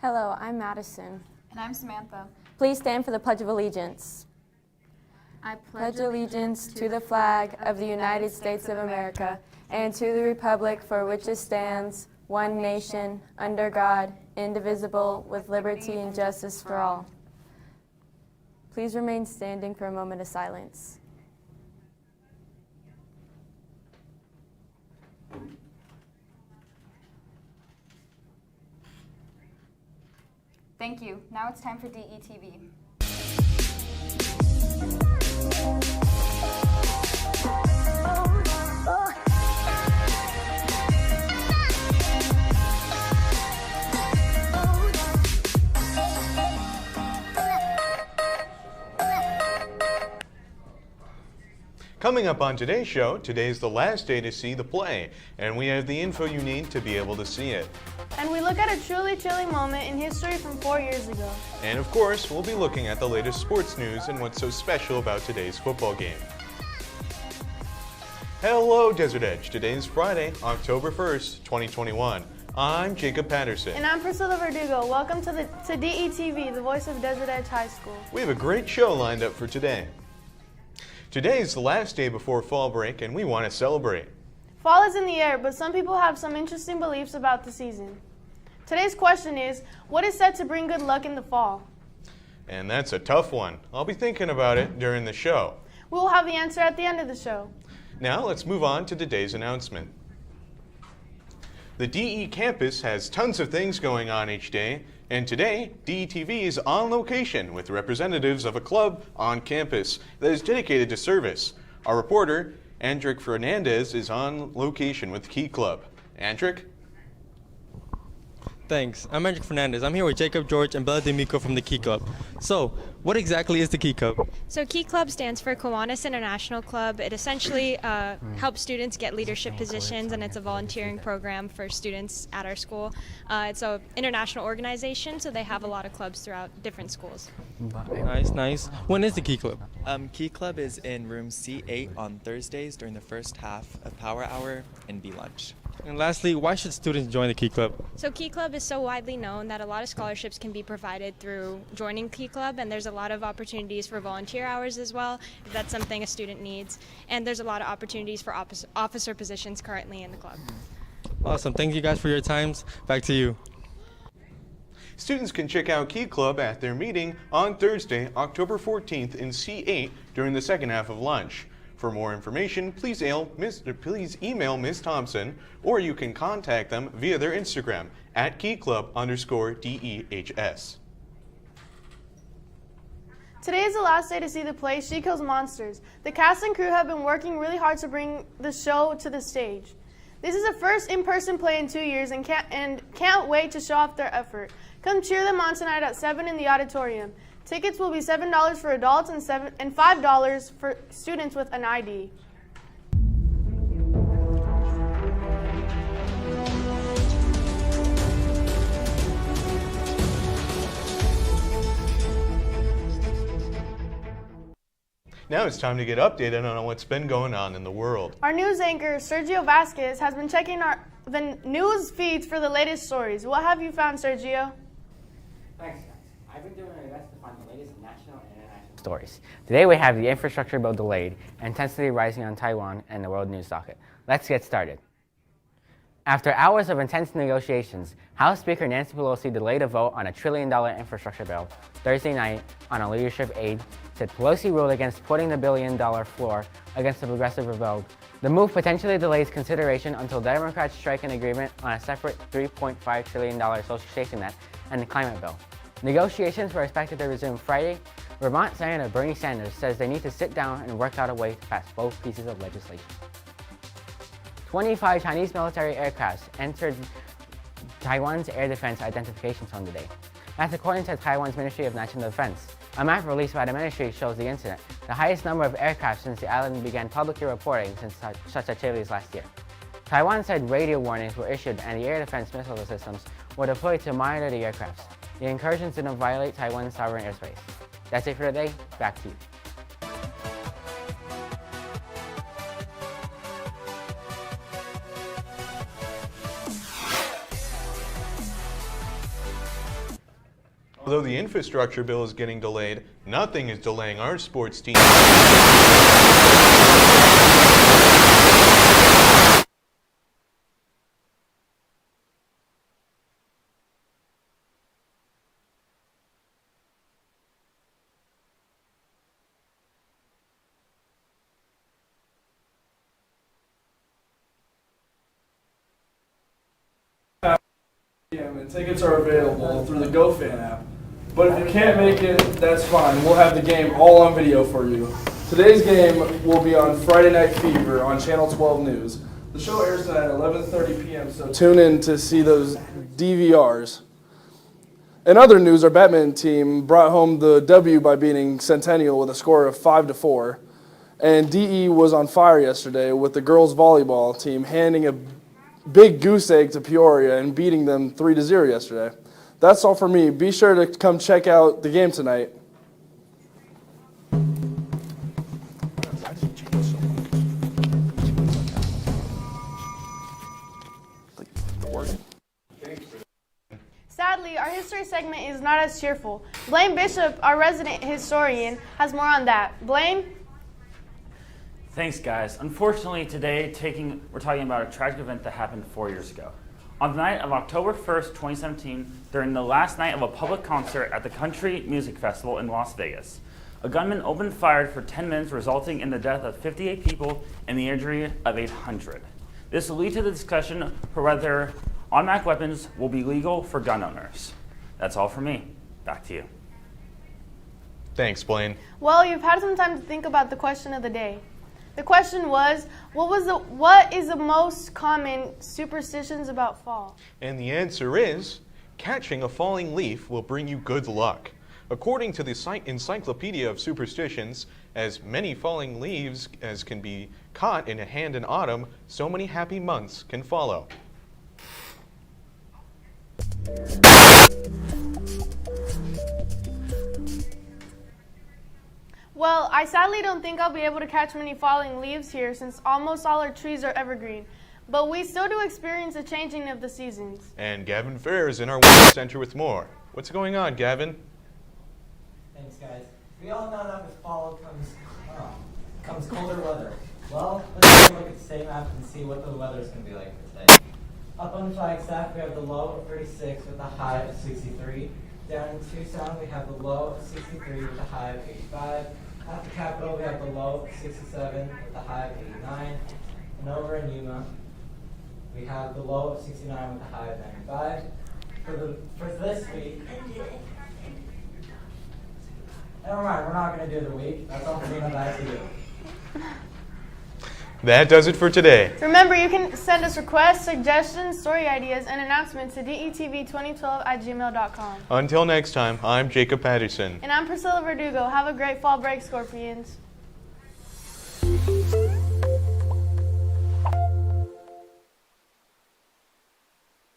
Hello, I'm Madison. And I'm Samantha. Please stand for the Pledge of Allegiance. I Pledge allegiance to the flag of the United States of America and to the republic for which it stands, one nation, under God, indivisible, with liberty and justice for all. Please remain standing for a moment of silence. Thank you. Now it's time for DETV. Coming up on today's show, today's the last day to see the play, and we have the info you need to be able to see it. And we look at a truly chilling moment in history from 4 years ago. And of course, we'll be looking at the latest sports news and what's so special about today's football game. Hello, Desert Edge. Today is Friday, October 1st, 2021. I'm Jacob Patterson. And I'm Priscilla Verdugo. Welcome to DETV, the voice of Desert Edge High School. We have a great show lined up for today. Today is the last day before fall break, and we want to celebrate. Fall is in the air, but some people have some interesting beliefs about the season. Today's question is, what is said to bring good luck in the fall? And that's a tough one. I'll be thinking about it during the show. We will have the answer at the end of the show. Now let's move on to today's announcement. The DE campus has tons of things going on each day, and today, DETV is on location with representatives of a club on campus that is dedicated to service. Our reporter, Andrick Fernandez, is on location with Key Club. Andrick? Thanks. I'm Andrew Fernandez. I'm here with Jacob George and Bella D'Amico from the Key Club. So, what exactly is the Key Club? So Key Club stands for Kiwanis International Club. It essentially helps students get leadership positions, and it's a volunteering program for students at our school. It's an international organization, so they have a lot of clubs throughout different schools. Nice, nice. When is the Key Club? Key Club is in room C8 on Thursdays during the first half of Power Hour and B-Lunch. And lastly, why should students join the Key Club? So Key Club is so widely known that a lot of scholarships can be provided through joining Key Club, and there's a lot of opportunities for volunteer hours as well, if that's something a student needs. And there's a lot of opportunities for officer positions currently in the club. Awesome. Thank you guys for your times. Back to you. Students can check out Key Club at their meeting on Thursday, October 14th in C8 during the second half of lunch. For more information, please email Ms. Thompson, or you can contact them via their Instagram at keyclub_DEHS. Today is the last day to see the play She Kills Monsters. The cast and crew have been working really hard to bring the show to the stage. This is the first in-person play in 2 years and can't wait to show off their effort. Come cheer them on tonight at 7 in the auditorium. Tickets will be $7 for adults and $5 for students with an ID. Now it's time to get updated on what's been going on in the world. Our news anchor, Sergio Vasquez, has been checking the news feeds for the latest stories. What have you found, Sergio? Thanks, guys. I've been doing my best to find the latest national and international stories. Today we have the infrastructure bill delayed, intensity rising on Taiwan, and the world news docket. Let's get started. After hours of intense negotiations, House Speaker Nancy Pelosi delayed a vote on a $1 trillion infrastructure bill Thursday night on a leadership aid. Said Pelosi ruled against putting the $1 billion floor against the progressive vote. The move potentially delays consideration until Democrats strike an agreement on a separate $3.5 trillion social safety net and the climate bill. Negotiations were expected to resume Friday. Vermont Senator Bernie Sanders says they need to sit down and work out a way to pass both pieces of legislation. 25 Chinese military aircrafts entered Taiwan's air defense identification zone today. That's according to Taiwan's Ministry of National Defense. A map released by the ministry shows the incident, the highest number of aircraft since the island began publicly reporting since such activities last year. Taiwan said radio warnings were issued and the air defense missile systems were deployed to monitor the aircrafts. The incursions didn't violate Taiwan's sovereign airspace. That's it for today. Back to you. Although the infrastructure bill is getting delayed, nothing is delaying our sports team. And tickets are available through the GoFan app. But if you can't make it, that's fine. We'll have the game all on video for you. Today's game will be on Friday Night Fever on Channel 12 News. The show airs tonight at 11:30 p.m., so tune in to see those DVRs. In other news, our badminton team brought home the W by beating Centennial with a score of 5-4. And DE was on fire yesterday with the girls volleyball team handing a big goose egg to Peoria and beating them 3-0 yesterday. That's all for me. Be sure to come check out the game tonight. Sadly, our history segment is not as cheerful. Blaine Bishop, our resident historian, has more on that. Blaine? Thanks, guys. Unfortunately, today we're talking about a tragic event that happened 4 years ago. On the night of October 1st, 2017, during the last night of a public concert at the Country Music Festival in Las Vegas, a gunman opened fire for 10 minutes, resulting in the death of 58 people and the injury of 800. This will lead to the discussion for whether automatic weapons will be legal for gun owners. That's all for me. Back to you. Thanks, Blaine. Well, you've had some time to think about the question of the day. The question was, what is the most common superstitions about fall? And the answer is catching a falling leaf will bring you good luck. According to the Encyclopedia of Superstitions, as many falling leaves as can be caught in a hand in autumn, so many happy months can follow. Well, I sadly don't think I'll be able to catch many falling leaves here since almost all our trees are evergreen. But we still do experience a changing of the seasons. And Gavin Fair is in our Weather Center with more. What's going on, Gavin? Thanks, guys. We all know that with fall comes colder weather. Well, let's take a look at the state map and see what the weather is going to be like for today. Up on Flagstaff, we have the low of 36 with a high of 63. Down in Tucson, we have the low of 63 with a high of 85. At the Capitol, we have the low of 67 with a high of 89. And over in Yuma, we have the low of 69 with a high of 95. For this week, never mind, we're not going to do the week. That's all we're going back to you. That does it for today. Remember, you can send us requests, suggestions, story ideas, and announcements to DETV2012@gmail.com. Until next time, I'm Jacob Patterson. And I'm Priscilla Verdugo. Have a great fall break, Scorpions.